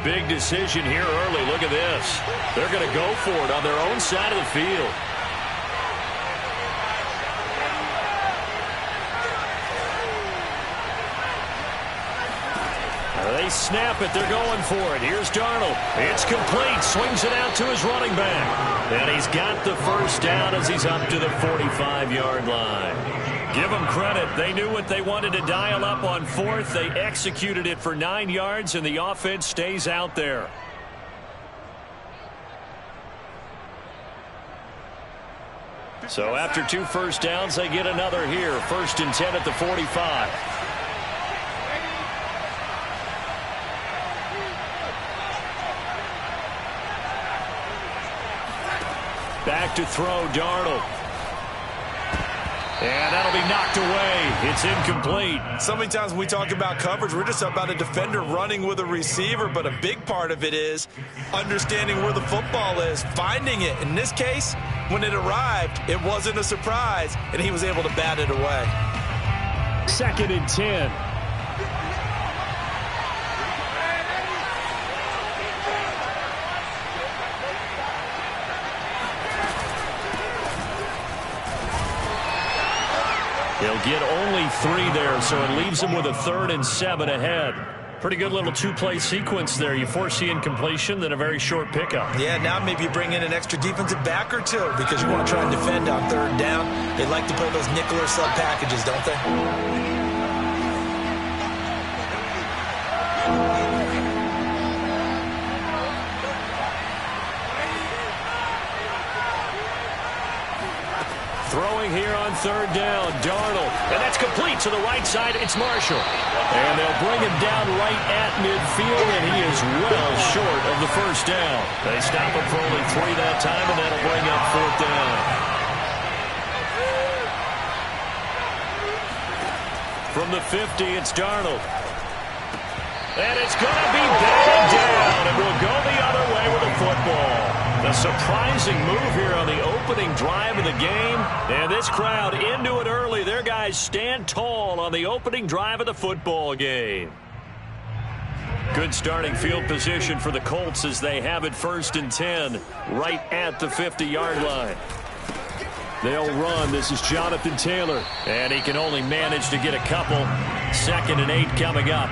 big decision here early. Look at this. They're going to go for it on their own side of the field. They snap it. They're going for it. Here's Darnold. It's complete. Swings it out to his running back. And he's got the first down as he's up to the 45-yard line. Give them credit. They knew what they wanted to dial up on fourth. They executed it for 9 yards, and the offense stays out there. So after 2 first downs, they get another here. 1st and 10 at the 45. Back to throw, Darnold. And that'll be knocked away. It's incomplete. So many times when we talk about coverage, we're just about a defender running with a receiver, but a big part of it is understanding where the football is, finding it. In this case, when it arrived, it wasn't a surprise, and he was able to bat it away. 2nd and 10. He'll get only 3 there, so it leaves him with a 3rd and 7 ahead. Pretty good little 2-play sequence there. You force the incompletion, then a very short pickup. Yeah, now maybe you bring in an extra defensive back or 2 because you want to try and defend on 3rd down. They like to play those nickel or sub packages, don't they? Throwing here on 3rd down, Darnold. And that's complete to the right side. It's Marshall. And they'll bring him down right at midfield, and he is well short of the 1st down. They stop him for only 3 that time, and that'll bring up 4th down. From the 50, it's Darnold. And it's going to be batted down, and we'll go the other way with the football. A surprising move here on the opening drive of the game. And this crowd into it early. Their guys stand tall on the opening drive of the football game. Good starting field position for the Colts as they have it 1st and 10 right at the 50-yard line. They'll run. This is Jonathan Taylor. And he can only manage to get a couple. 2nd and 8 coming up.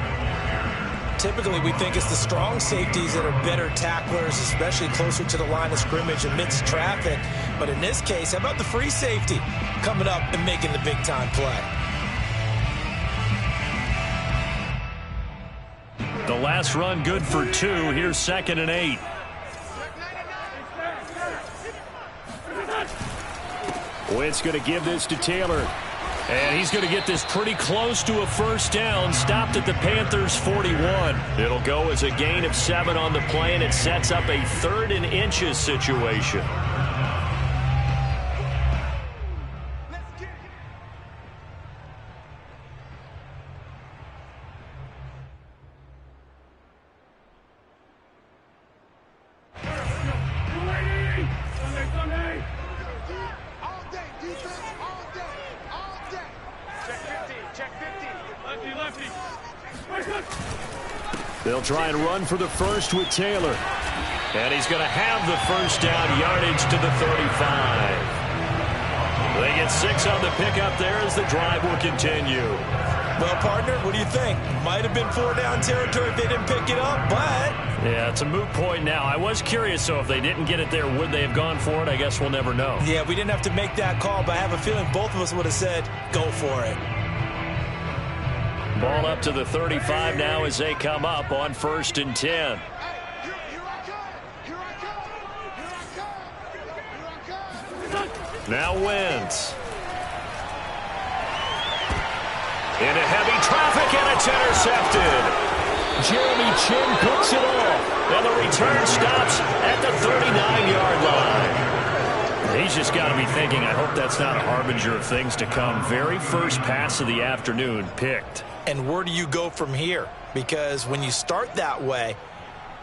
Typically, we think it's the strong safeties that are better tacklers, especially closer to the line of scrimmage amidst traffic. But in this case, how about the free safety coming up and making the big-time play? The last run good for 2. Here's 2nd and 8. Wentz going to give this to Taylor. And he's going to get this pretty close to a 1st down. Stopped at the Panthers' 41. It'll go as a gain of 7 on the play, and it sets up a 3rd and inches situation. They'll try and run for the 1st with Taylor. And he's going to have the 1st down, yardage to the 35. They get 6 on the pickup there as the drive will continue. Well, partner, what do you think? Might have been 4-down territory if they didn't pick it up, but... Yeah, it's a moot point now. I was curious, so if they didn't get it there, would they have gone for it? I guess we'll never know. Yeah, we didn't have to make that call, but I have a feeling both of us would have said, go for it. Ball up to the 35 now as they come up on 1st and 10. Now Wentz. Into heavy traffic, and it's intercepted. Jeremy Chin picks it off, and the return stops at the 39-yard line. He's just got to be thinking, I hope that's not a harbinger of things to come. Very first pass of the afternoon picked. And where do you go from here? Because when you start that way,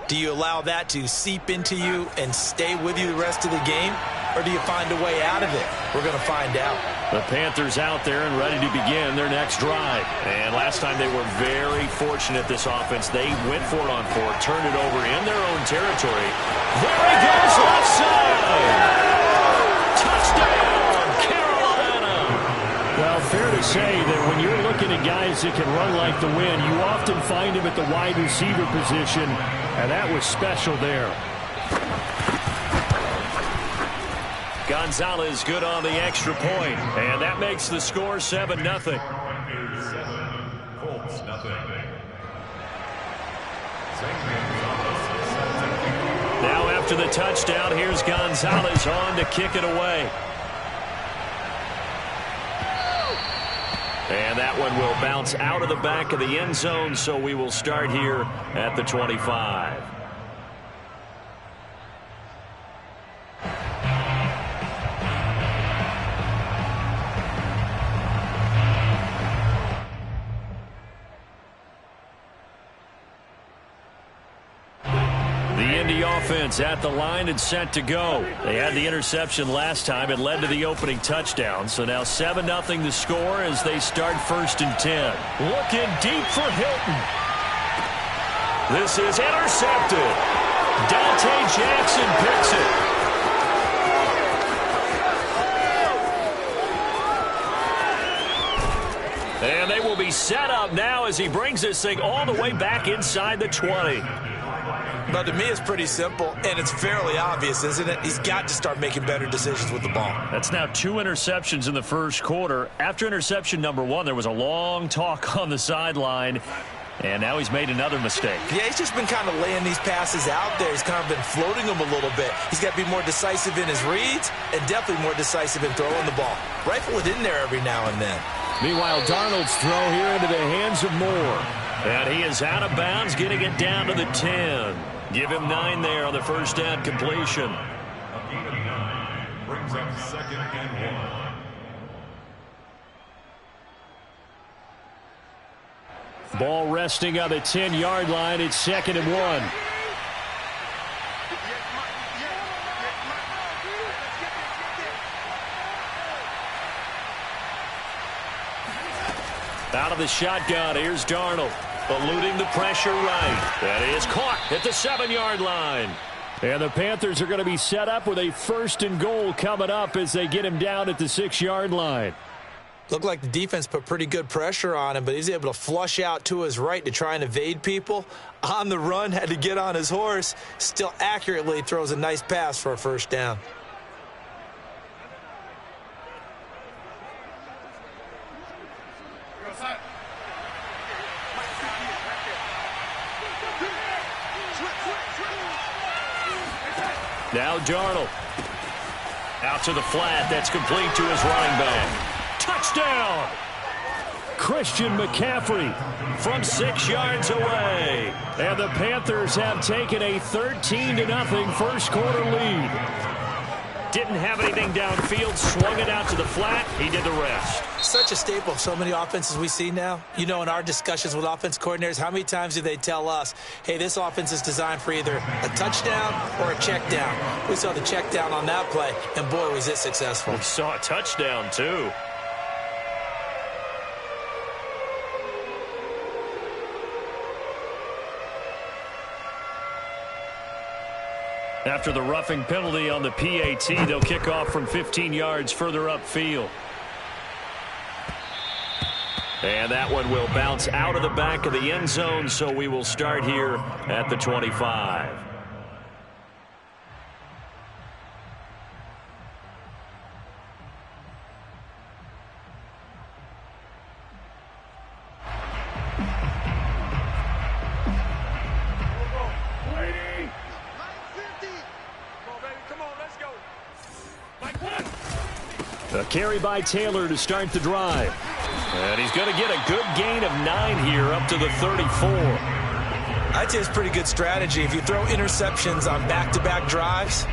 do you allow that to seep into you and stay with you the rest of the game? or do you find a way out of it? We're going to find out. The Panthers out there and ready to begin their next drive. And last time they were very fortunate, this offense. They went for it on fourth, turned it over in their own territory. There he goes, left side. Touchdown, Carolina. Well, fair to say that when you're looking at guys that can run like the wind, you often find him at the wide receiver position, and that was special there. Gonzalez good on the extra point, and that makes the score 7-0. Colts, nothing. Now after the touchdown, here's Gonzalez on to kick it away. And that one will bounce out of the back of the end zone, so we will start here at the 25. Offense at the line and set to go. They had the interception last time. It led to the opening touchdown. So now 7-0 the score as they start 1st and 10. Looking deep for Hilton. This is intercepted. Dante Jackson picks it. And they will be set up now as he brings this thing all the way back inside the 20. But to me, it's pretty simple, and it's fairly obvious, isn't it? He's got to start making better decisions with the ball. That's now 2 interceptions in the first quarter. After interception number 1, there was a long talk on the sideline, and now he's made another mistake. Yeah, he's just been kind of laying these passes out there. He's kind of been floating them a little bit. He's got to be more decisive in his reads and definitely more decisive in throwing the ball. Rifle it in there every now and then. Meanwhile, Darnold's throw here into the hands of Moore. And he is out of bounds, getting it down to the 10. Give him 9 there on the first down completion. A gain of 9 brings up 2nd and 1. Ball resting on the 10-yard line. It's 2nd and 1. Out of the shotgun, here's Darnold. Eluding the pressure right. That is caught at the 7-yard line. And the Panthers are going to be set up with a 1st and goal coming up as they get him down at the 6-yard line. Looked like the defense put pretty good pressure on him, but he's able to flush out to his right to try and evade people. On the run, had to get on his horse. Still accurately throws a nice pass for a 1st down. Now Darnold. Out to the flat. That's complete to his running back. Touchdown! Christian McCaffrey from 6 yards away. And the Panthers have taken a 13-0 first quarter lead. Didn't have anything downfield, swung it out to the flat. He did the rest. Such a staple of so many offenses we see now. You know, in our discussions with offense coordinators, how many times do they tell us, hey, this offense is designed for either a touchdown or a check down. We saw the check down on that play, and boy, was it successful. We saw a touchdown, too. After the roughing penalty on the PAT, they'll kick off from 15 yards further upfield. And that one will bounce out of the back of the end zone, so we will start here at the 25. A carry by Taylor to start the drive. And he's going to get a good gain of 9 here up to the 34. I'd say it's pretty good strategy. If you throw interceptions on back-to-back drives,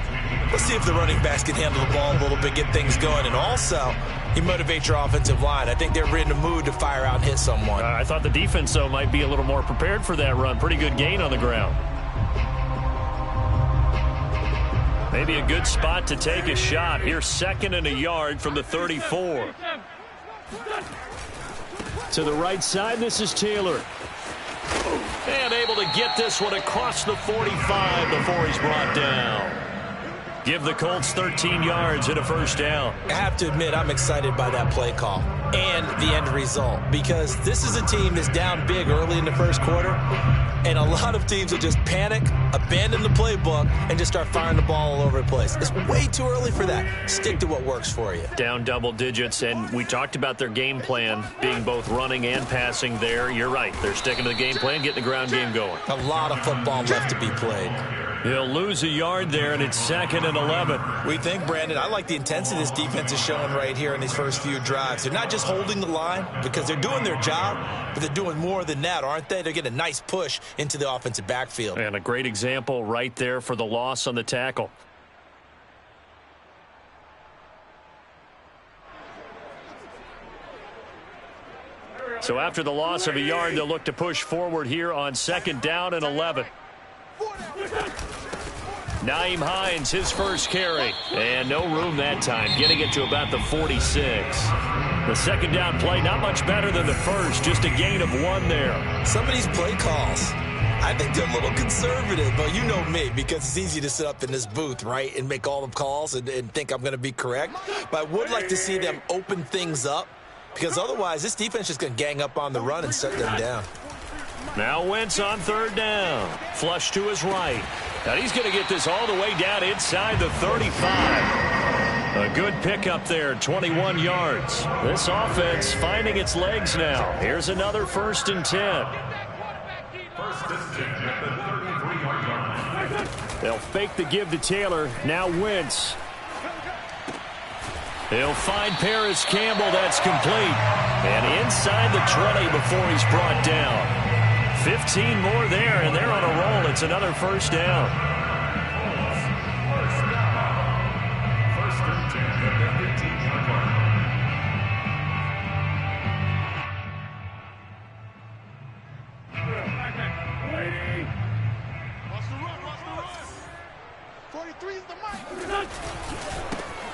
let's see if the running backs can handle the ball a little bit, get things going. And also, you motivate your offensive line. I think they're in the mood to fire out and hit someone. I thought the defense, though, might be a little more prepared for that run. Pretty good gain on the ground. Maybe a good spot to take a shot. Here's 2nd and a yard from the 34. To the right side, this is Taylor. And able to get this one across the 45 before he's brought down. Give the Colts 13 yards and a first down. I have to admit, I'm excited by that play call and the end result, because this is a team that's down big early in the first quarter, and a lot of teams will just panic, abandon the playbook, and just start firing the ball all over the place. It's way too early for that. Stick to what works for you. Down double digits, and we talked about their game plan being both running and passing there. You're right. They're sticking to the game plan, getting the ground game going. A lot of football left to be played. He'll lose a yard there, and it's 2nd and 11. We think, Brandon, I like the intensity this defense is showing right here in these first few drives. They're not just holding the line because they're doing their job, but they're doing more than that, aren't they? They're getting a nice push into the offensive backfield. And a great example right there for the loss on the tackle. So after the loss of a yard, they'll look to push forward here on 2nd down and 11. Naeem Hines, his first carry. And no room that time, getting it to about the 46. The 2nd down play, not much better than the first, just a gain of 1 there. Some of these play calls, I think they're a little conservative, but you know me, because it's easy to sit up in this booth, right, and make all the calls and think I'm going to be correct. But I would like to see them open things up, because otherwise this defense is just going to gang up on the run and shut them down. Now Wentz on 3rd down. Flush to his right. And he's going to get this all the way down inside the 35. A good pickup there, 21 yards. This offense finding its legs now. Here's another 1st and 10. First and 10 at the 33-yard line. They'll fake the give to Taylor. Now Wentz. He'll find Paris Campbell. That's complete. And inside the 20 before he's brought down. 15 more there, and they're on a roll. It's another 1st down. First and 10 at the 18-yard line.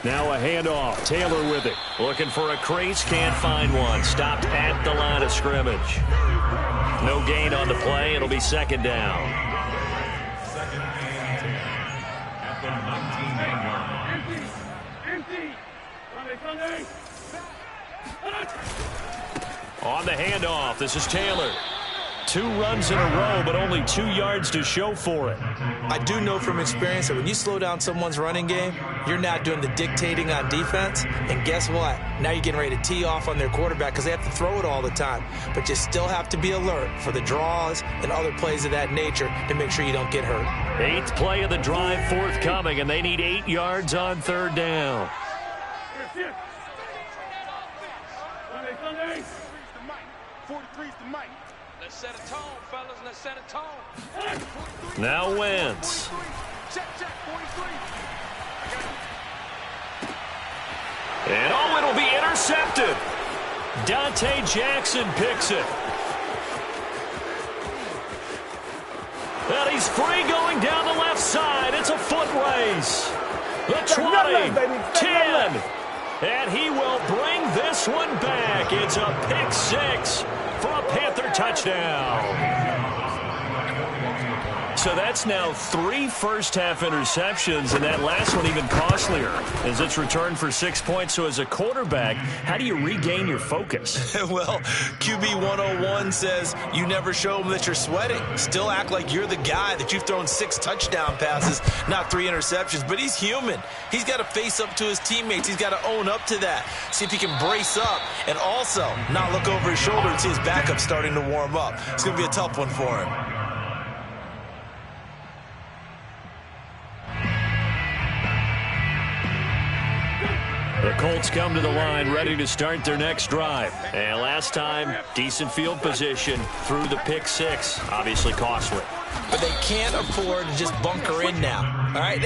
Now a handoff. Taylor with it. Looking for a crease, can't find one. Stopped at the line of scrimmage. No gain on the play. It'll be 2nd down. 2nd and 10 at the 19-yard line. On the handoff, this is Taylor. 2 runs in a row, but only 2 yards to show for it. I do know from experience that when you slow down someone's running game, you're not doing the dictating on defense. And guess what? Now you're getting ready to tee off on their quarterback because they have to throw it all the time. But you still have to be alert for the draws and other plays of that nature to make sure you don't get hurt. 8th play of the drive forthcoming, and they need 8 yards on 3rd down. Let's set a tone, fellas. Let's set a tone. Now Wentz. And it'll be intercepted. Dante Jackson picks it. And he's free going down the left side. It's a foot race. The 20, 10. And he will bring this one back. It's a pick 6 for a Panther touchdown. So that's now 3 first-half interceptions, and that last one even costlier as it's returned for 6 points. So as a quarterback, how do you regain your focus? Well, QB 101 says you never show them that you're sweating. Still act like you're the guy, that you've thrown 6 touchdown passes, not 3 interceptions. But he's human. He's got to face up to his teammates. He's got to own up to that. See if he can brace up and also not look over his shoulder and see his backup starting to warm up. It's going to be a tough one for him. The Colts come to the line ready to start their next drive. And last time, decent field position through the pick 6, obviously costly. but they can't afford to just bunker in now. All right,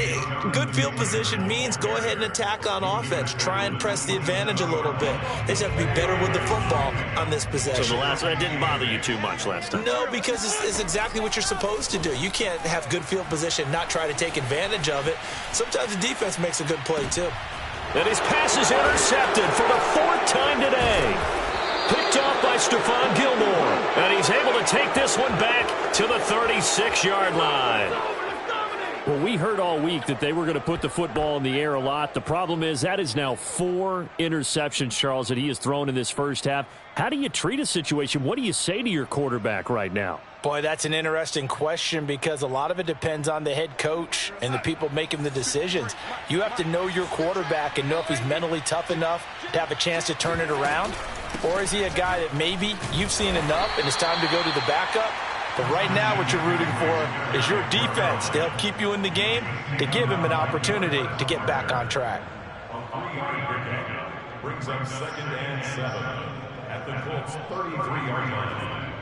good field position means go ahead and attack on offense. Try and press the advantage a little bit. They just have to be better with the football on this possession. So that didn't bother you too much last time? No, because it's exactly what you're supposed to do. You can't have good field position, not try to take advantage of it. Sometimes the defense makes a good play, too. And his pass is intercepted for the 4th time today. Picked off by Stephon Gilmore. And he's able to take this one back to the 36-yard line. Well, we heard all week that they were going to put the football in the air a lot. The problem is that is now 4 interceptions, Charles, that he has thrown in this first half. How do you treat a situation? What do you say to your quarterback right now? Boy, that's an interesting question because a lot of it depends on the head coach and the people making the decisions. You have to know your quarterback and know if he's mentally tough enough to have a chance to turn it around. Or is he a guy that maybe you've seen enough and it's time to go to the backup? But right now what you're rooting for is your defense to help keep you in the game, to give him an opportunity to get back on track. Brings up 2nd and 7 at the Colts 33-yard line.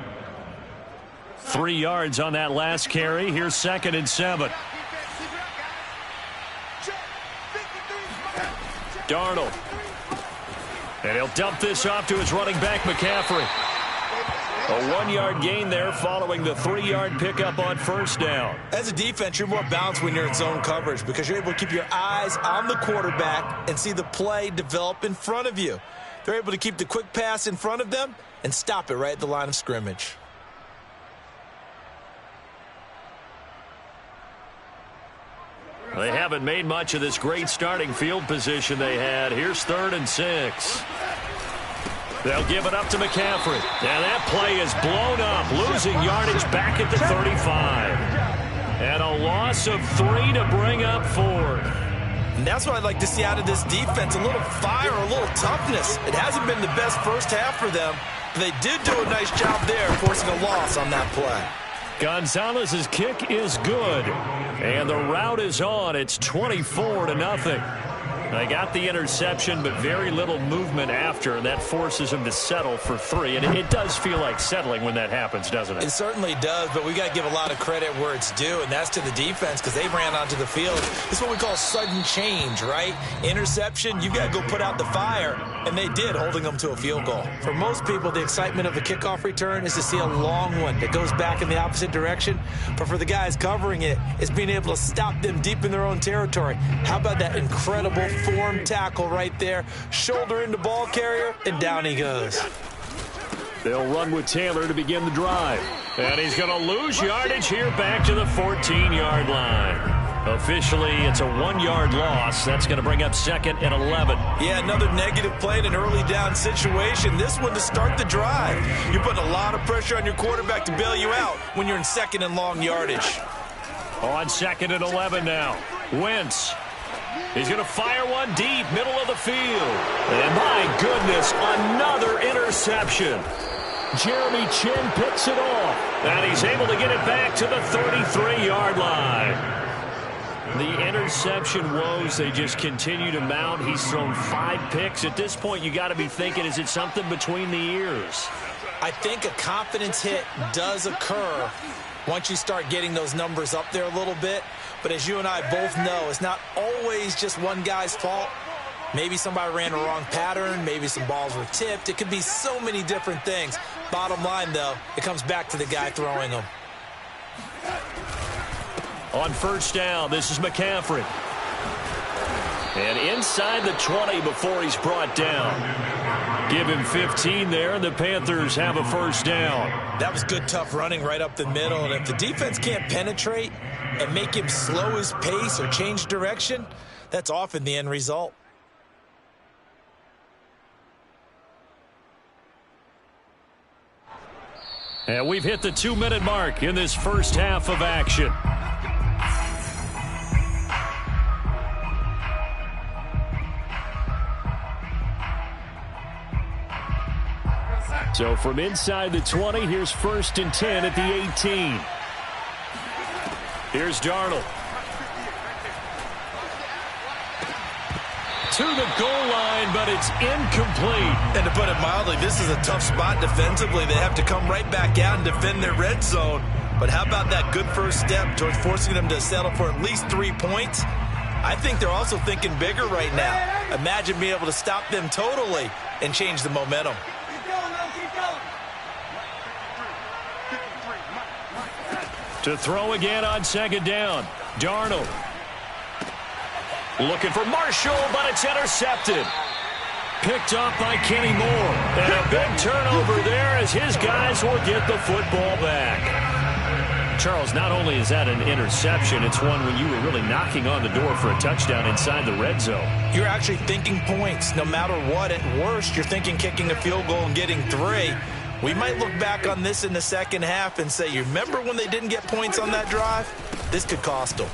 3 yards on that last carry. Here's 2nd and 7. Darnold. And he'll dump this off to his running back, McCaffrey. A 1-yard gain there following the 3-yard pickup on first down. As a defense, you're more balanced when you're in zone coverage because you're able to keep your eyes on the quarterback and see the play develop in front of you. They're able to keep the quick pass in front of them and stop it right at the line of scrimmage. They haven't made much of this great starting field position they had. Here's 3rd and 6. They'll give it up to McCaffrey. And that play is blown up, losing yardage back at the 35. And a loss of 3 to bring up 4th. And that's what I'd like to see out of this defense, a little fire, a little toughness. It hasn't been the best first half for them, but they did do a nice job there, forcing a loss on that play. Gonzalez's kick is good. And the route is on. It's 24-0. They got the interception, but very little movement after, and that forces him to settle for 3. And it does feel like settling when that happens, doesn't it? It certainly does, but we got to give a lot of credit where it's due, and that's to the defense because they ran onto the field. This is what we call sudden change, right? Interception, you got to go put out the fire, and they did, holding them to a field goal. For most people, the excitement of a kickoff return is to see a long one that goes back in the opposite direction, but for the guys covering it, it's being able to stop them deep in their own territory. How about that incredible form tackle right there, shoulder into ball carrier, and down he goes. They'll run with Taylor to begin the drive. And he's going to lose yardage here back to the 14-yard line. Officially, it's a 1-yard loss. That's going to bring up 2nd and 11. Yeah, another negative play in an early down situation. This one to start the drive. You're putting a lot of pressure on your quarterback to bail you out when you're in 2nd and long yardage. On 2nd and 11 now. Wentz. He's going to fire one deep, middle of the field. And my goodness, another interception. Jeremy Chin picks it off. And he's able to get it back to the 33-yard line. The interception woes, they just continue to mount. He's thrown 5 picks. At this point, you got to be thinking, is it something between the ears? I think a confidence hit does occur once you start getting those numbers up there a little bit. But as you and I both know, it's not always just one guy's fault. Maybe somebody ran a wrong pattern. Maybe some balls were tipped. It could be so many different things. Bottom line, though, it comes back to the guy throwing them. On first down, this is McCaffrey. And inside the 20 before he's brought down. Give him 15 there, and the Panthers have a first down. That was good, tough running right up the middle. And if the defense can't penetrate and make him slow his pace or change direction, that's often the end result. And we've hit the 2-minute mark in this first half of action. So from inside the 20, here's 1st and 10 at the 18. Here's Darnold. To the goal line, but it's incomplete. And to put it mildly, this is a tough spot defensively. They have to come right back out and defend their red zone. But how about that good first step towards forcing them to settle for at least 3 points? I think they're also thinking bigger right now. Imagine being able to stop them totally and change the momentum. To throw again on second down. Darnold. Looking for Marshall, but it's intercepted. Picked up by Kenny Moore. And a big turnover there as his guys will get the football back. Charles, not only is that an interception, it's one when you were really knocking on the door for a touchdown inside the red zone. You're actually thinking points. No matter what, at worst, you're thinking kicking a field goal and getting 3. We might look back on this in the second half and say, you remember when they didn't get points on that drive? This could cost them.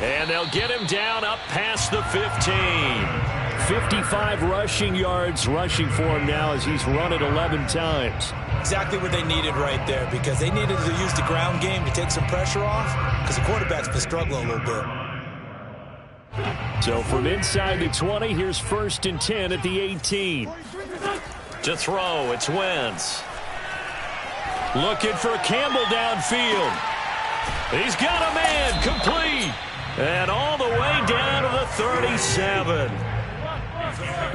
And they'll get him down up past the 15. 55 rushing yards rushing for him now as he's run it 11 times. Exactly what they needed right there, because they needed to use the ground game to take some pressure off, because the quarterback's been struggling a little bit. So from inside the 20, here's 1st and 10 at the 18. To throw, it's Wentz. Looking for Campbell downfield. He's got a man, complete. And all the way down to the 37.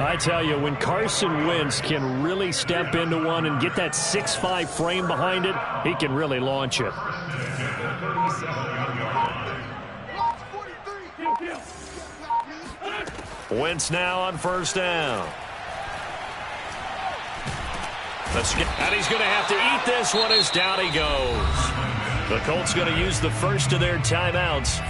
I tell you, when Carson Wentz can really step into one and get that 6'5" frame behind it, he can really launch it. Wentz now on 1st down. And he's going to have to eat this one as down he goes. The Colts going to use the first of their timeouts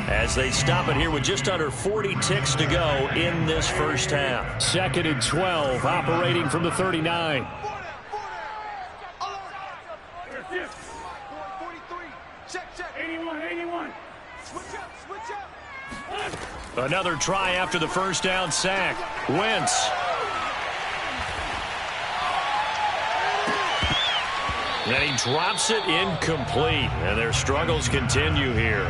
as they stop it here with just under 40 ticks to go in this first half. 2nd and 12, operating from the 39. Another try after the first down sack. Wentz. And he drops it incomplete. And their struggles continue here.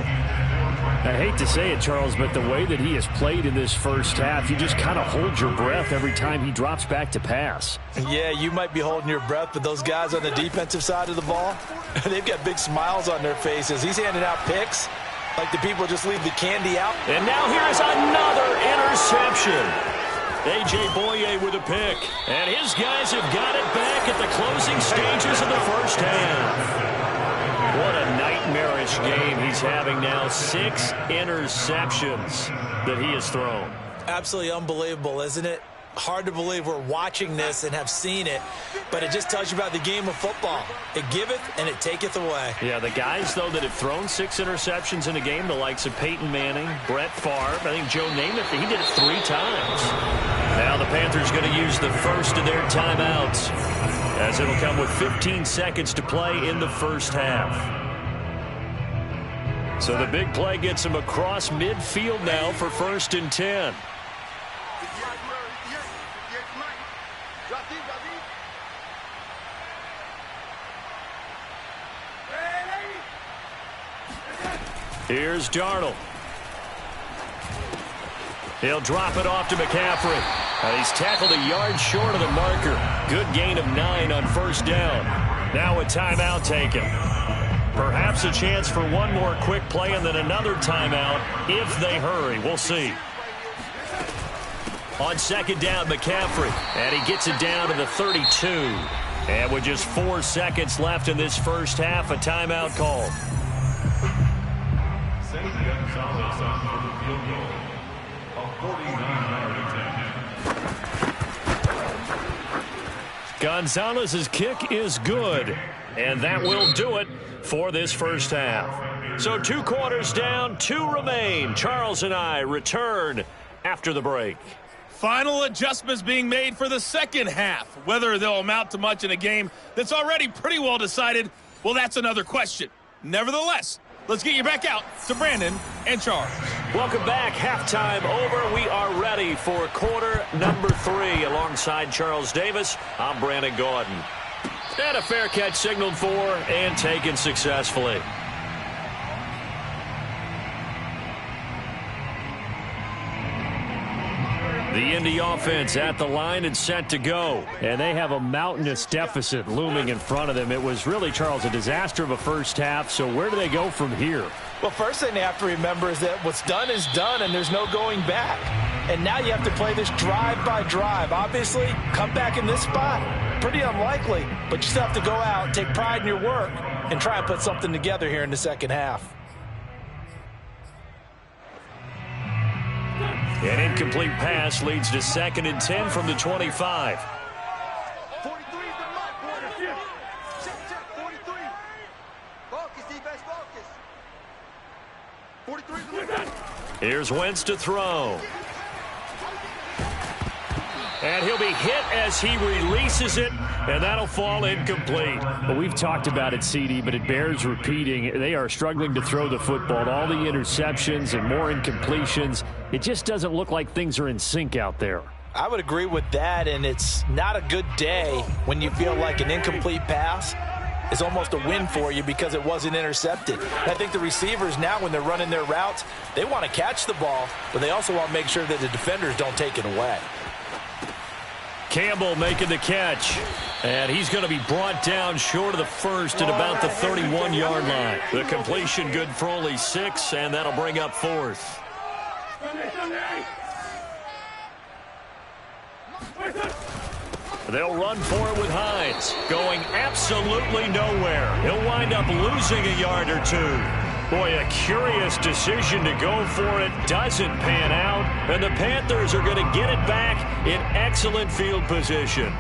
I hate to say it, Charles, but the way that he has played in this first half, you just kind of hold your breath every time he drops back to pass. Yeah, you might be holding your breath, but those guys on the defensive side of the ball, they've got big smiles on their faces. He's handing out picks like the people just leave the candy out. And now here's another interception. A.J. Boye with a pick. And his guys have got it back at the closing stages of the first half. What a nightmarish game he's having now. 6 interceptions that he has thrown. Absolutely unbelievable, isn't it? Hard to believe we're watching this and have seen it, but it just tells you about the game of football. It giveth and it taketh away. Yeah, the guys, though, that have thrown 6 interceptions in a game, the likes of Peyton Manning, Brett Favre, I think Joe Namath, he did it 3 times. Now the Panthers going to use the first of their timeouts, as it'll come with 15 seconds to play in the first half. So the big play gets him across midfield now for 1st and 10. Here's Darnold. He'll drop it off to McCaffrey. And he's tackled a yard short of the marker. Good gain of 9 on 1st down. Now a timeout taken. Perhaps a chance for one more quick play and then another timeout if they hurry. We'll see. On 2nd down, McCaffrey. And he gets it down to the 32. And with just 4 seconds left in this first half, a timeout called. Gonzalez's kick is good, and that will do it for this first half. So 2 quarters down, 2 remain. Charles and I return after the break. Final adjustments being made for the second half. Whether they'll amount to much in a game that's already pretty well decided, well, that's another question. Nevertheless, let's get you back out to Brandon and Charles. Welcome back. Halftime over. We are ready for quarter number 3. Alongside Charles Davis, I'm Brandon Gordon. And a fair catch signaled for and taken successfully. The Indy offense at the line and set to go. And they have a mountainous deficit looming in front of them. It was really, Charles, a disaster of a first half. So where do they go from here? Well, first thing they have to remember is that what's done is done, and there's no going back. And now you have to play this drive by drive. Obviously, come back in this spot. Pretty unlikely, but you still have to go out, take pride in your work, and try and put something together here in the second half. An incomplete pass leads to 2nd and 10 from the 25. 43 is the mark, boy. Check, 43. Focus, defense, focus. 43 is the mark. Here's Wentz to throw. And he'll be hit as he releases it, and that'll fall incomplete. Well, we've talked about it, CD, but it bears repeating. They are struggling to throw the football. All the interceptions and more incompletions. It just doesn't look like things are in sync out there. I would agree with that, and it's not a good day when you feel like an incomplete pass is almost a win for you because it wasn't intercepted. And I think the receivers now, when they're running their routes, they want to catch the ball, but they also want to make sure that the defenders don't take it away. Campbell making the catch. And he's going to be brought down short of the first at about the 31-yard line. The completion good for only 6, and that'll bring up 4th. They'll run for it with Hines, going absolutely nowhere. He'll wind up losing a yard or 2. Boy, a curious decision to go for it. Doesn't pan out, and the Panthers are going to get it back in excellent field position.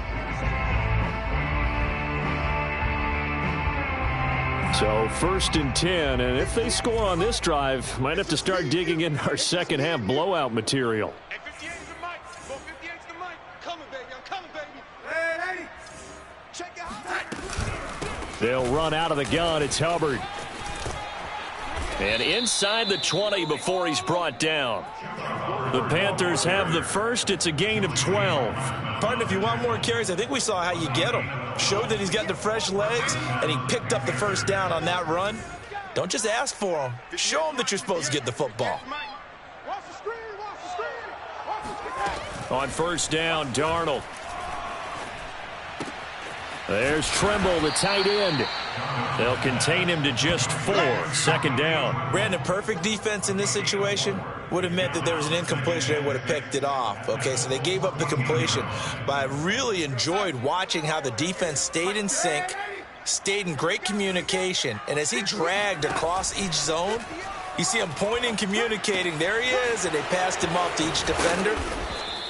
So 1st and 10, and if they score on this drive, might have to start digging in our second half blowout material. Hey, 58 is the mic. Go 58 is the mic. Coming, baby. I'm coming, baby. Hey. Check it out. They'll run out of the gun. It's Hubbard. And inside the 20 before he's brought down. The Panthers have the first. It's a gain of 12. Partner, if you want more carries, I think we saw how you get him. Showed that he's got the fresh legs, and he picked up the first down on that run. Don't just ask for him. Show him that you're supposed to get the football. Watch the screen. Watch the screen. Watch the screen. On first down, Darnold. There's Tremble, the tight end. They'll contain him to just 4. 2nd down. Brandon, perfect defense in this situation would have meant that there was an incompletion. They would have picked it off. Okay, so they gave up the completion. But I really enjoyed watching how the defense stayed in sync, stayed in great communication. And as he dragged across each zone, you see him pointing, communicating. There he is, and they passed him off to each defender.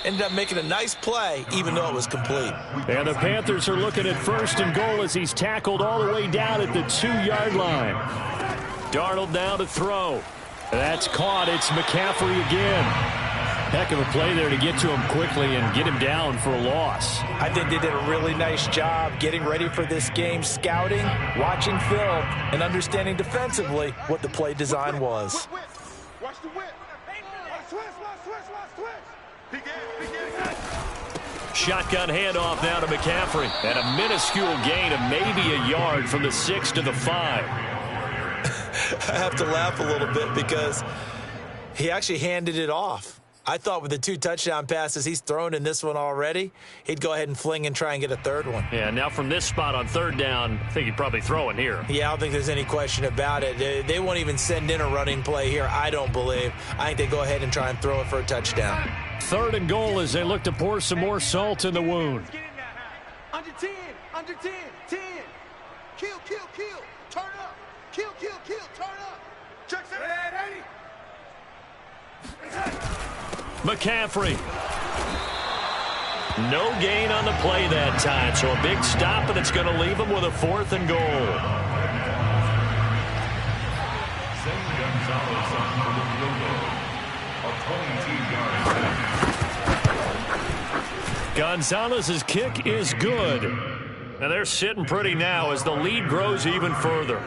Ended up making a nice play, even though it was complete. And the Panthers are looking at 1st and goal as he's tackled all the way down at the 2-yard line. Darnold now to throw. That's caught. It's McCaffrey again. Heck of a play there to get to him quickly and get him down for a loss. I think they did a really nice job getting ready for this game, scouting, watching film, and understanding defensively what the play design was. Watch the whip. Watch twist. Shotgun handoff now to McCaffrey. And a minuscule gain of maybe a yard from the 6 to the 5. I have to laugh a little bit because he actually handed it off. I thought with the 2 touchdown passes he's thrown in this one already, he'd go ahead and fling and try and get a 3rd one. Yeah, now from this spot on 3rd down, I think he'd probably throw it here. Yeah, I don't think there's any question about it. They won't even send in a running play here, I don't believe. I think they go ahead and try and throw it for a touchdown. 3rd and goal as they look to pour some more salt in the wound. Under 10. 10. Kill. Turn up. Kill. Turn up. Check it. McCaffrey. No gain on the play that time, so a big stop, and it's going to leave him with a 4th and goal. Gonzalez's kick is good. And they're sitting pretty now as the lead grows even further.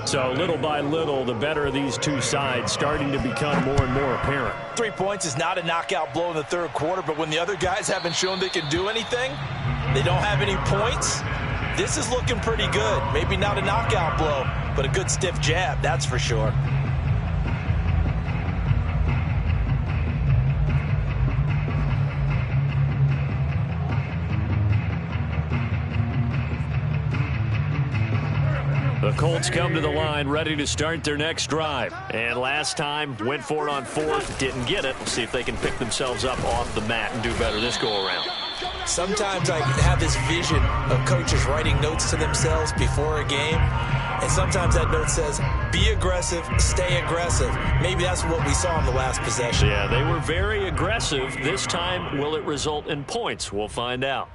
So little by little, the better of these two sides starting to become more and more apparent. 3 points is not a knockout blow in the 3rd quarter, but when the other guys haven't shown they can do anything, they don't have any points, this is looking pretty good. Maybe not a knockout blow, but a good stiff jab, that's for sure. Colts come to the line ready to start their next drive. And last time, went for it on fourth, didn't get it. We'll see if they can pick themselves up off the mat and do better this go-around. Sometimes I have this vision of coaches writing notes to themselves before a game. And sometimes that note says, be aggressive, stay aggressive. Maybe that's what we saw in the last possession. Yeah, they were very aggressive. This time, will it result in points? We'll find out.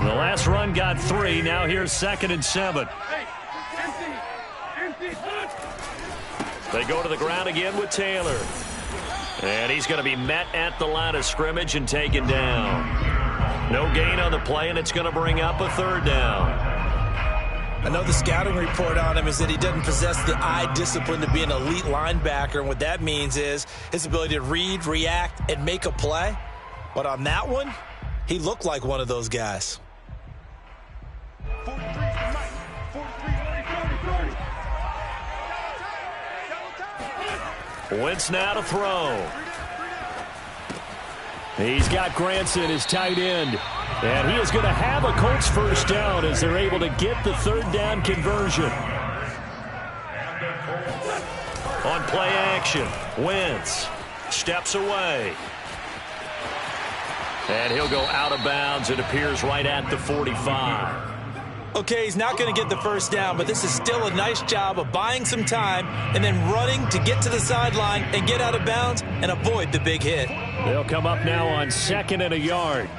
The last run got 3. Now here's 2nd and 7. They go to the ground again with Taylor. And he's going to be met at the line of scrimmage and taken down. No gain on the play, and it's going to bring up a 3rd down. I know the scouting report on him is that he doesn't possess the eye discipline to be an elite linebacker. And what that means is his ability to read, react, and make a play. But on that one, he looked like one of those guys. Wentz now to throw. He's got Granson, his tight end. And he is going to have a Colts first down as they're able to get the 3rd down conversion. On play action, Wentz steps away. And he'll go out of bounds. It appears right at the 45. Okay, he's not going to get the first down, but this is still a nice job of buying some time and then running to get to the sideline and get out of bounds and avoid the big hit. They'll come up now on 2nd and a yard.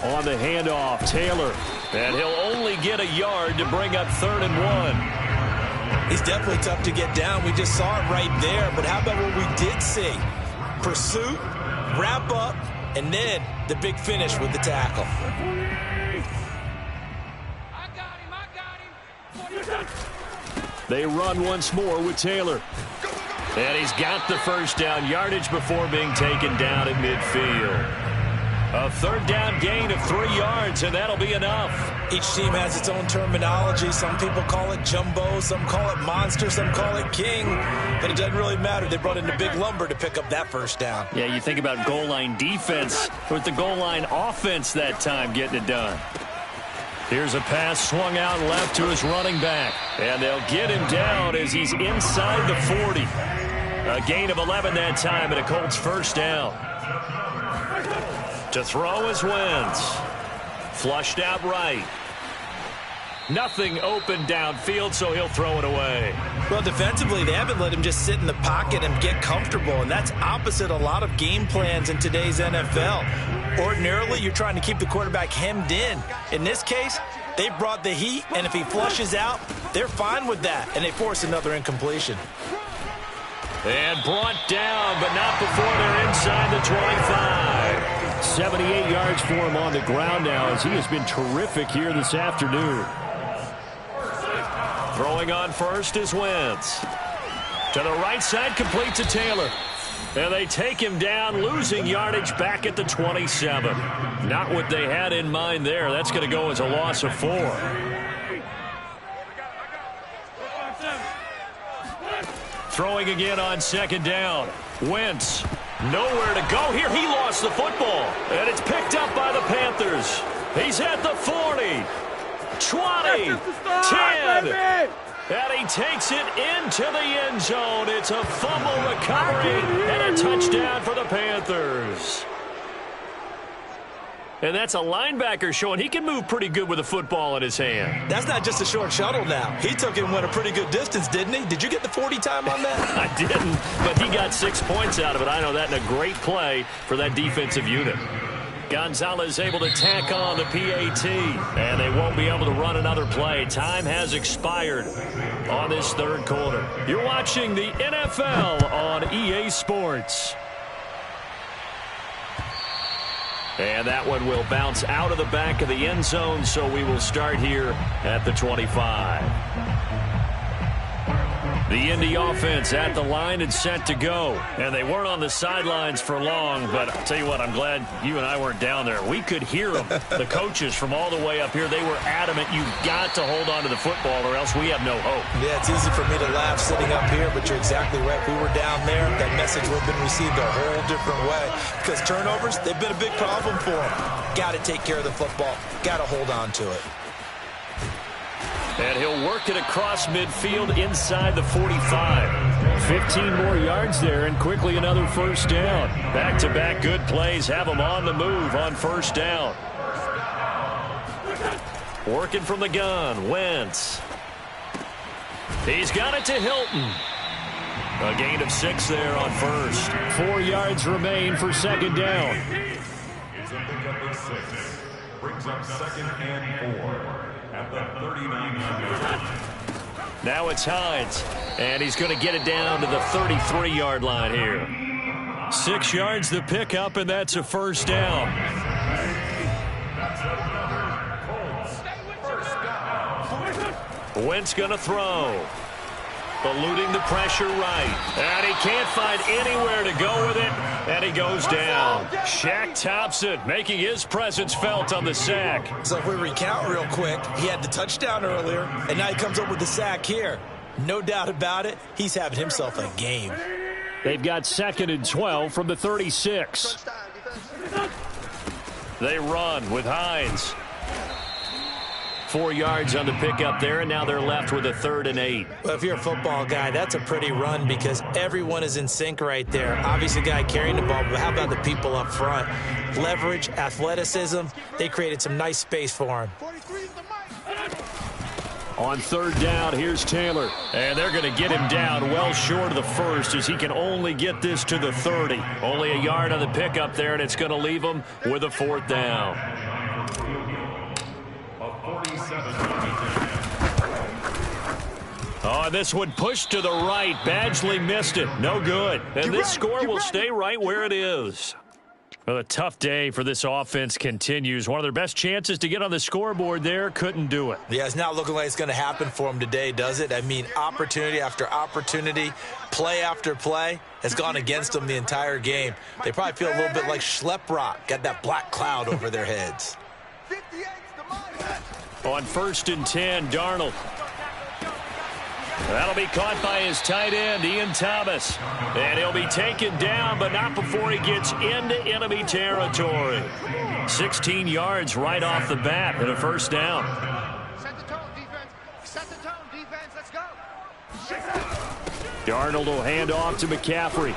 On the handoff, Taylor. And he'll only get a yard to bring up 3rd and 1. He's definitely tough to get down. We just saw it right there. But how about what we did see? Pursuit, wrap up, and then the big finish with the tackle. They run once more with Taylor. And he's got the first down yardage before being taken down at midfield. A 3rd down gain of 3 yards, and that'll be enough. Each team has its own terminology. Some people call it jumbo, some call it monster, some call it king. But it doesn't really matter. They brought in the big lumber to pick up that first down. Yeah, you think about goal line defense with the goal line offense that time getting it done. Here's a pass swung out left to his running back. And they'll get him down as he's inside the 40. A gain of 11 that time, and a Colts first down. To throw is Wentz. Flushed out right. Nothing open downfield, so he'll throw it away. Well, defensively, they haven't let him just sit in the pocket and get comfortable, and that's opposite a lot of game plans in today's NFL. Ordinarily, you're trying to keep the quarterback hemmed in. In this case, they brought the heat, and if he flushes out, they're fine with that, and they force another incompletion. And brought down, but not before they're inside the 25. 78 yards for him on the ground now as he has been terrific here this afternoon. Throwing on first is Wentz. To the right side, complete to Taylor. And they take him down, losing yardage back at the 27. Not what they had in mind there. That's going to go as a loss of 4. Throwing again on 2nd down. Wentz, nowhere to go here. He lost the football. And it's picked up by the Panthers. He's at the 40. 20. 10. And he takes it into the end zone. It's a fumble recovery and a touchdown for the Panthers. And that's a linebacker showing he can move pretty good with a football in his hand. That's not just a short shuttle now. He took it and went a pretty good distance, didn't he? Did you get the 40 time on that? I didn't, but he got 6 points out of it. I know that in a great play for that defensive unit. Gonzalez able to tack on the PAT, and they won't be able to run another play. Time has expired on this 3rd quarter. You're watching the NFL on EA Sports. And that one will bounce out of the back of the end zone, so we will start here at the 25. The Indy offense at the line and set to go. And they weren't on the sidelines for long, but I'll tell you what, I'm glad you and I weren't down there. We could hear them. The coaches from all the way up here, they were adamant, you've got to hold on to the football or else we have no hope. Yeah, it's easy for me to laugh sitting up here, but you're exactly right. If we were down there, that message would have been received a whole different way. Because turnovers, they've been a big problem for them. Got to take care of the football. Got to hold on to it. And he'll work it across midfield inside the 45. 15 more yards there and quickly another first down. Back-to-back good plays have them on the move on first down. Working from the gun, Wentz. He's got it to Hilton. A gain of 6 there on first. 4 yards remain for second down. It's a pickup of 6. Brings up second and 4. At the 39-yard line. Now it's Hines, and he's going to get it down to the 33-yard line here. 6 yards the pickup, and that's a first down. Wentz going to throw. Eluding the pressure right. And he can't find anywhere to go with it. And he goes down. Shaq Thompson making his presence felt on the sack. So if we recount real quick, he had the touchdown earlier, and now he comes up with the sack here. No doubt about it, he's having himself a game. They've got 2nd and 12 from the 36. They run with Hines. 4 yards on the pickup there, and now they're left with a 3rd and 8. Well, if you're a football guy, that's a pretty run because everyone is in sync right there. Obviously, the guy carrying the ball, but how about the people up front? Leverage, athleticism, they created some nice space for him. On 3rd down, here's Taylor. And they're going to get him down well short of the first as he can only get this to the 30. Only a yard on the pickup there, and it's going to leave him with a 4th down. Oh, this one pushed to the right. Badgley missed it. No good. And this score will stay right where it is. Well, a tough day for this offense continues. One of their best chances to get on the scoreboard there, couldn't do it. Yeah, it's not looking like it's going to happen for them today, does it? I mean, opportunity after opportunity, play after play has gone against them the entire game. They probably feel a little bit like Schlepp got that black cloud over their heads. On 1st and 10, Darnold. That'll be caught by his tight end, Ian Thomas. And he'll be taken down, but not before he gets into enemy territory. 16 yards right off the bat and a first down. Set the tone, defense. Set the tone, defense. Let's go. Darnold will hand off to McCaffrey.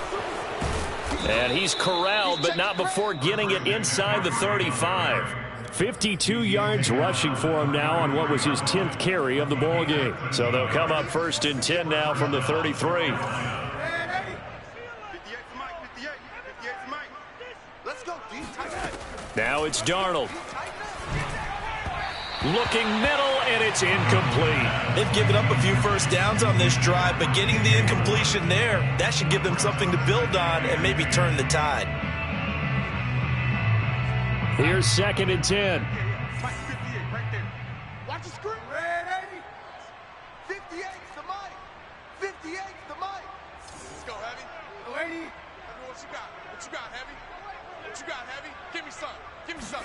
And he's corralled, but not before getting it inside the 35. 52 yards rushing for him now on what was his 10th carry of the ball game. So they'll come up 1st and 10 now from the 33. Now it's Darnold. Looking middle, and it's incomplete. They've given up a few first downs on this drive, but getting the incompletion there, that should give them something to build on and maybe turn the tide. Here's 2nd and 10. Watch the screen. 58's the mic. 58's the mic. Let's go, Heavy. Lady. What you got? What you got, Heavy? What you got, Heavy? Give me some. Give me some.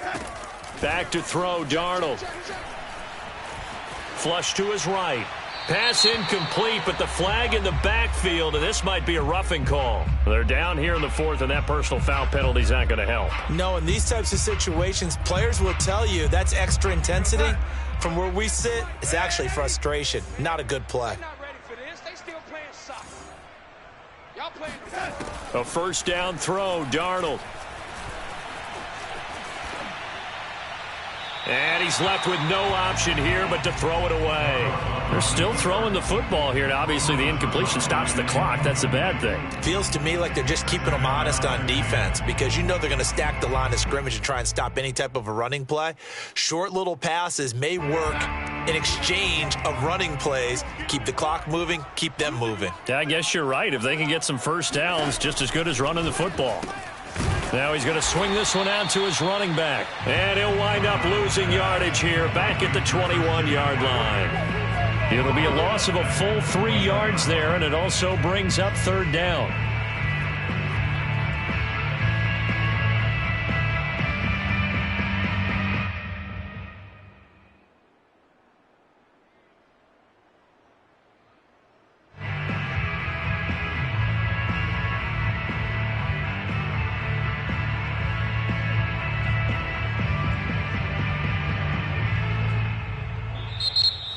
Back to throw, Darnold. Flush to his right. Pass incomplete, but the flag in the backfield, and this might be a roughing call. They're down here in the 4th, and that personal foul penalty is not going to help. No, in these types of situations, players will tell you that's extra intensity. From where we sit, it's actually frustration. Not a good play. They're not ready for this. They still playing soccer. Y'all playing. A first down throw, Darnold. And he's left with no option here but to throw it away. They're still throwing the football here. And obviously, the incompletion stops the clock. That's a bad thing. Feels to me like they're just keeping them honest on defense because you know they're going to stack the line of scrimmage and try and stop any type of a running play. Short little passes may work in exchange of running plays. Keep the clock moving, keep them moving. Yeah, I guess you're right. If they can get some first downs, just as good as running the football. Now he's going to swing this one out to his running back. And he'll wind up losing yardage here back at the 21-yard line. It'll be a loss of a full 3 yards there, and it also brings up third down.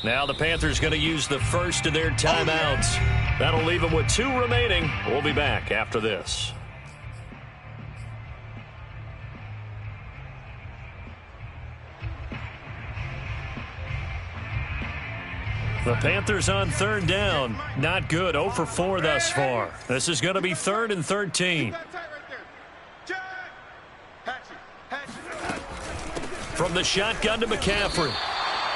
Now the Panthers going to use the first of their timeouts. That'll leave them with 2 remaining. We'll be back after this. The Panthers on third down. Not good. 0 for 4 thus far. This is going to be 3rd and 13. From the shotgun to McCaffrey.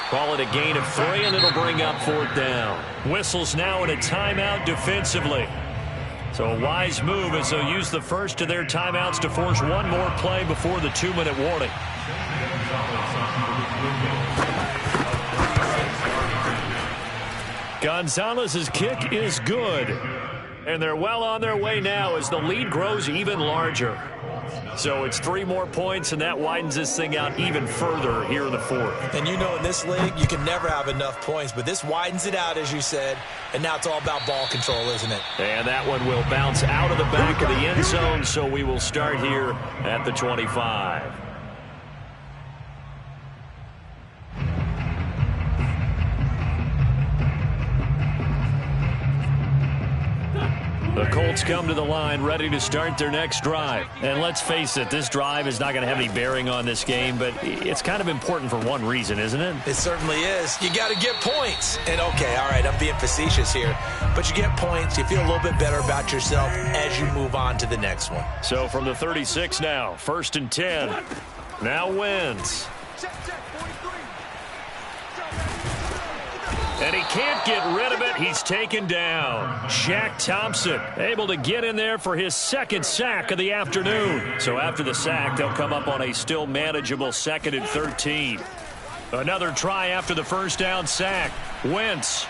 Call it a gain of 3, and it'll bring up 4th down. Whistles now in a timeout defensively. So a wise move as they'll use the first of their timeouts to force one more play before the 2-minute warning. Gonzalez's kick is good. And they're well on their way now as the lead grows even larger. So it's 3 more points, and that widens this thing out even further here in the 4th. And you know in this league, you can never have enough points, but this widens it out, as you said, and now it's all about ball control, isn't it? And that one will bounce out of the back of the end zone, so we will start here at the 25. The Colts come to the line ready to start their next drive. And let's face it, this drive is not going to have any bearing on this game, but it's kind of important for one reason, isn't it? It certainly is. You got to get points. And okay, all right, I'm being facetious here, but you get points, you feel a little bit better about yourself as you move on to the next one. So from the 36 now, 1st and 10. Now Wentz. And he can't get rid of it. He's taken down. Shaq Thompson able to get in there for his 2nd sack of the afternoon. So after the sack, they'll come up on a still manageable 2nd and 13. Another try after the 1st down sack. Wentz.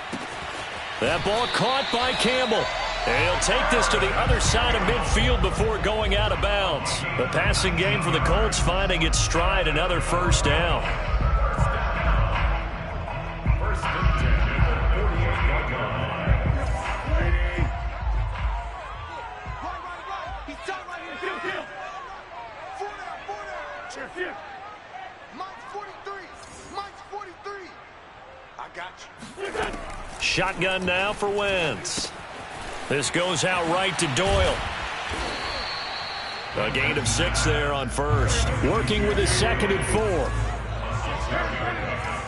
That ball caught by Campbell. And he'll take this to the other side of midfield before going out of bounds. The passing game for the Colts finding its stride, another 1st down. Shotgun now for Wentz. This goes out right to Doyle. A gain of 6 there on 1st. Working with his 2nd and 4.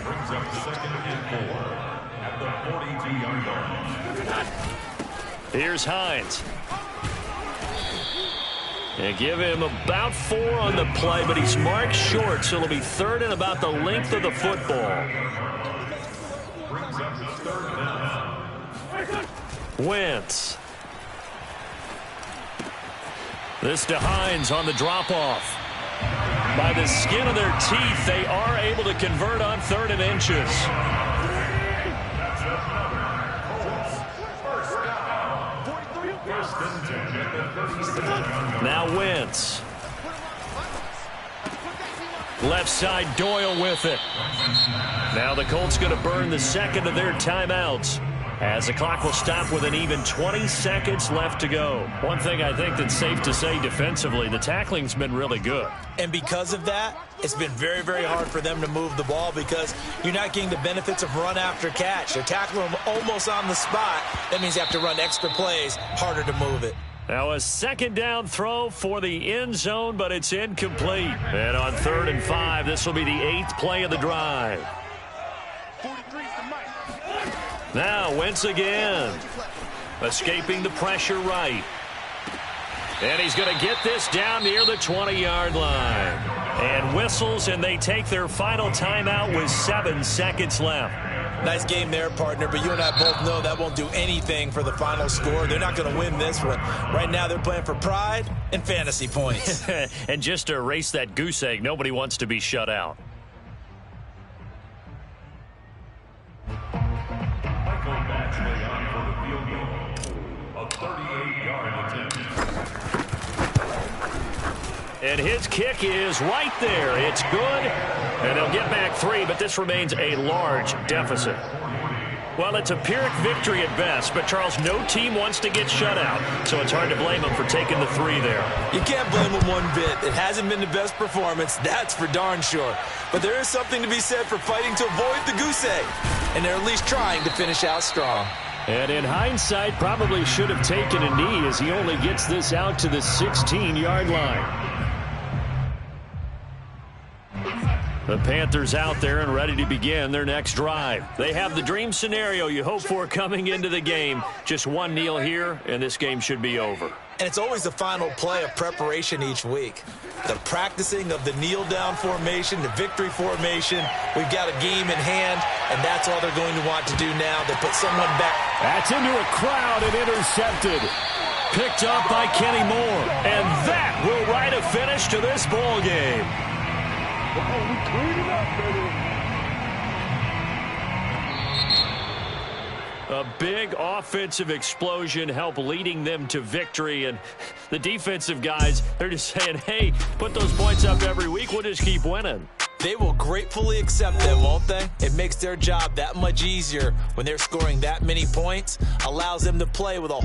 Brings up 2nd and 4 at the 42-yard line. Here's Hines. And give him about 4 on the play, but he's marked short, so it'll be 3rd and about the length of the football. Wentz. This to Hines on the drop-off. By the skin of their teeth, they are able to convert on 3rd and inches. Now Wentz. Left side, Doyle with it. Now the Colts going to burn the 2nd of their timeouts as the clock will stop with an even 20 seconds left to go. One thing I think that's safe to say defensively, the tackling's been really good. And because of that, it's been very, very hard for them to move the ball because you're not getting the benefits of run after catch. They're tackling them almost on the spot. That means you have to run extra plays, harder to move it. Now a 2nd down throw for the end zone, but it's incomplete. And on 3rd and 5, this will be the 8th play of the drive. Now Wentz again. Escaping the pressure right. And he's going to get this down near the 20-yard line. And whistles, and they take their final timeout with 7 seconds left. Nice game there, partner, but you and I both know that won't do anything for the final score. They're not going to win this one. Right now they're playing for pride and fantasy points. And just to erase that goose egg, nobody wants to be shut out. And his kick is right there. It's good. And they'll get back 3, but this remains a large deficit. Well, it's a Pyrrhic victory at best, but, Charles, no team wants to get shut out, so it's hard to blame them for taking the 3 there. You can't blame them one bit. It hasn't been the best performance, that's for darn sure. But there is something to be said for fighting to avoid the goose egg, and they're at least trying to finish out strong. And in hindsight, probably should have taken a knee as he only gets this out to the 16-yard line. The Panthers out there and ready to begin their next drive. They have the dream scenario you hope for coming into the game. Just one kneel here, and this game should be over. And it's always the final play of preparation each week. The practicing of the kneel-down formation, the victory formation. We've got a game in hand, and that's all they're going to want to do now. They put someone back. That's into a crowd and intercepted. Picked up by Kenny Moore. And that will write a finish to this ball game. A big offensive explosion helped leading them to victory, and the defensive guys, they're just saying, hey, put those points up every week, we'll just keep winning. They will gratefully accept them, won't they? It makes their job that much easier when they're scoring that many points, allows them to play with a